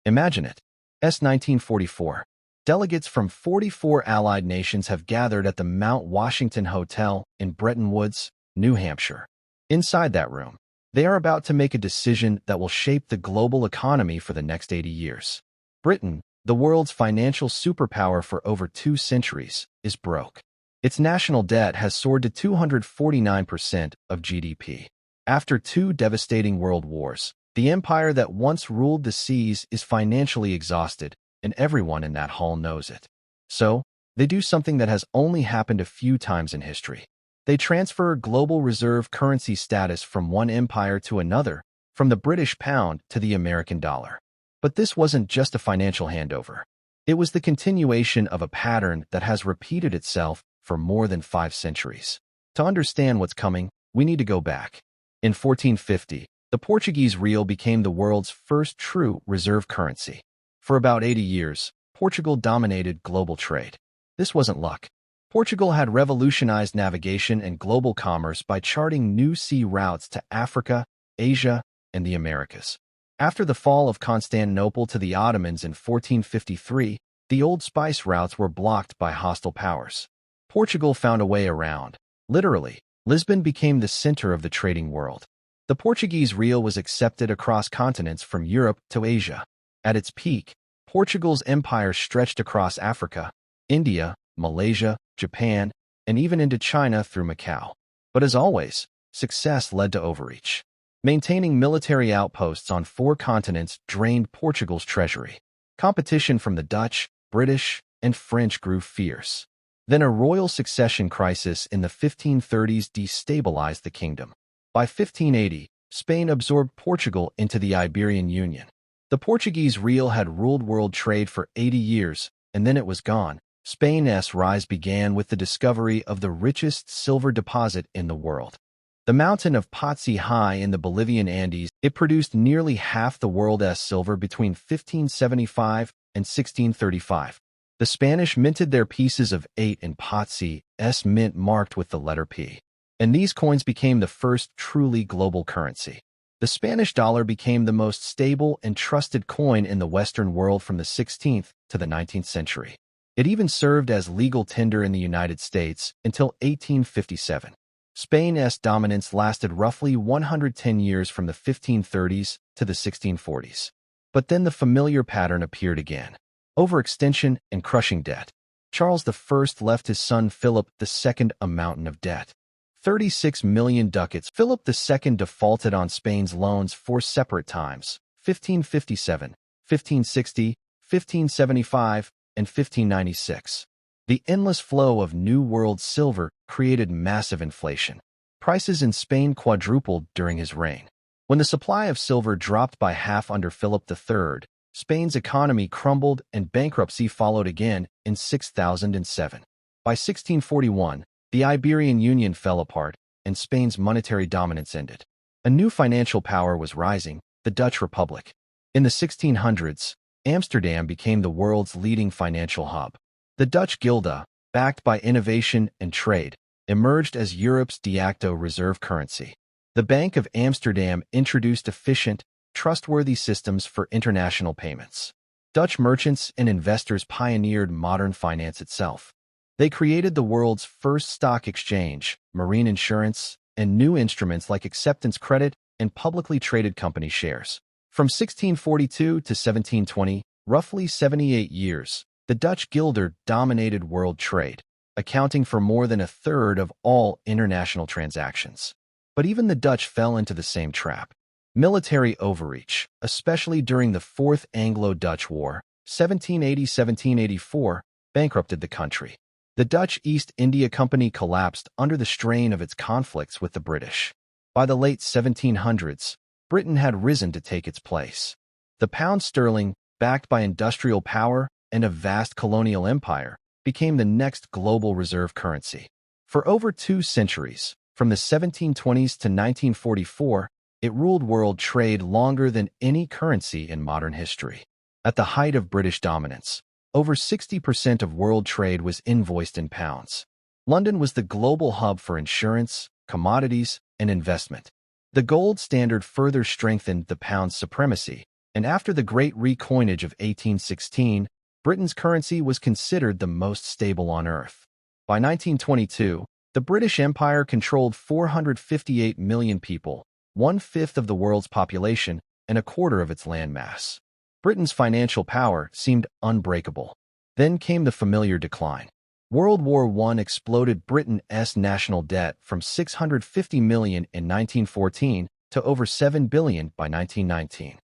Imagine it. 1944. Delegates from 44 allied nations have gathered at the Mount Washington Hotel in Bretton Woods, New Hampshire. Inside that room, they are about to make a decision that will shape the global economy for the next 80 years. Britain, the world's financial superpower for over 2 centuries, is broke. Its national debt has soared to 249% of GDP. After 2 devastating world wars, the empire that once ruled the seas is financially exhausted, and everyone in that hall knows it. So, they do something that has only happened a few times in history. They transfer global reserve currency status from one empire to another, from the British pound to the American dollar. But this wasn't just a financial handover. It was the continuation of a pattern that has repeated itself for more than 5 centuries. To understand what's coming, we need to go back. In 1450, the Portuguese real became the world's first true reserve currency. For about 80 years, Portugal dominated global trade. This wasn't luck. Portugal had revolutionized navigation and global commerce by charting new sea routes to Africa, Asia, and the Americas. After the fall of Constantinople to the Ottomans in 1453, the old spice routes were blocked by hostile powers. Portugal found a way around. Literally, Lisbon became the center of the trading world. The Portuguese real was accepted across continents from Europe to Asia. At its peak, Portugal's empire stretched across Africa, India, Malaysia, Japan, and even into China through Macau. But as always, success led to overreach. Maintaining military outposts on 4 continents drained Portugal's treasury. Competition from the Dutch, British, and French grew fierce. Then a royal succession crisis in the 1530s destabilized the kingdom. By 1580, Spain absorbed Portugal into the Iberian Union. The Portuguese real had ruled world trade for 80 years, and then it was gone. Spain's rise began with the discovery of the richest silver deposit in the world. The mountain of Potsi High in the Bolivian Andes, it produced nearly half the world's silver between 1575 and 1635. The Spanish minted their pieces of 8 in Potsi's mint marked with the letter P. And these coins became the first truly global currency. The Spanish dollar became the most stable and trusted coin in the Western world from the 16th to the 19th century. It even served as legal tender in the United States until 1857. Spain's dominance lasted roughly 110 years from the 1530s to the 1640s. But then the familiar pattern appeared again. Overextension and crushing debt. Charles I left his son Philip II a mountain of debt. 36 million ducats. Philip II defaulted on Spain's loans 4 separate times, 1557, 1560, 1575, and 1596. The endless flow of New World silver created massive inflation. Prices in Spain quadrupled during his reign. When the supply of silver dropped by half under Philip III, Spain's economy crumbled and bankruptcy followed again in 6007. By 1641, the Iberian Union fell apart, and Spain's monetary dominance ended. A new financial power was rising, the Dutch Republic. In the 1600s, Amsterdam became the world's leading financial hub. The Dutch Gilda, backed by innovation and trade, emerged as Europe's de facto reserve currency. The Bank of Amsterdam introduced efficient, trustworthy systems for international payments. Dutch merchants and investors pioneered modern finance itself. They created the world's first stock exchange, marine insurance, and new instruments like acceptance credit and publicly traded company shares. From 1642 to 1720, roughly 78 years, the Dutch guilder dominated world trade, accounting for more than a third of all international transactions. But even the Dutch fell into the same trap. Military overreach, especially during the Fourth Anglo-Dutch War, 1780-1784, bankrupted the country. The Dutch East India Company collapsed under the strain of its conflicts with the British. By the late 1700s, Britain had risen to take its place. The pound sterling, backed by industrial power and a vast colonial empire, became the next global reserve currency. For over 2 centuries, from the 1720s to 1944, it ruled world trade longer than any currency in modern history. At the height of British dominance, over 60% of world trade was invoiced in pounds. London was the global hub for insurance, commodities, and investment. The gold standard further strengthened the pound's supremacy, And after the Great Recoinage of 1816, Britain's currency was considered the most stable on Earth. By 1922, the British Empire controlled 458 million people, one-fifth of the world's population, and a quarter of its landmass. Britain's financial power seemed unbreakable. Then came the familiar decline. World War I exploded Britain's national debt from 650 million in 1914 to over 7 billion by 1919.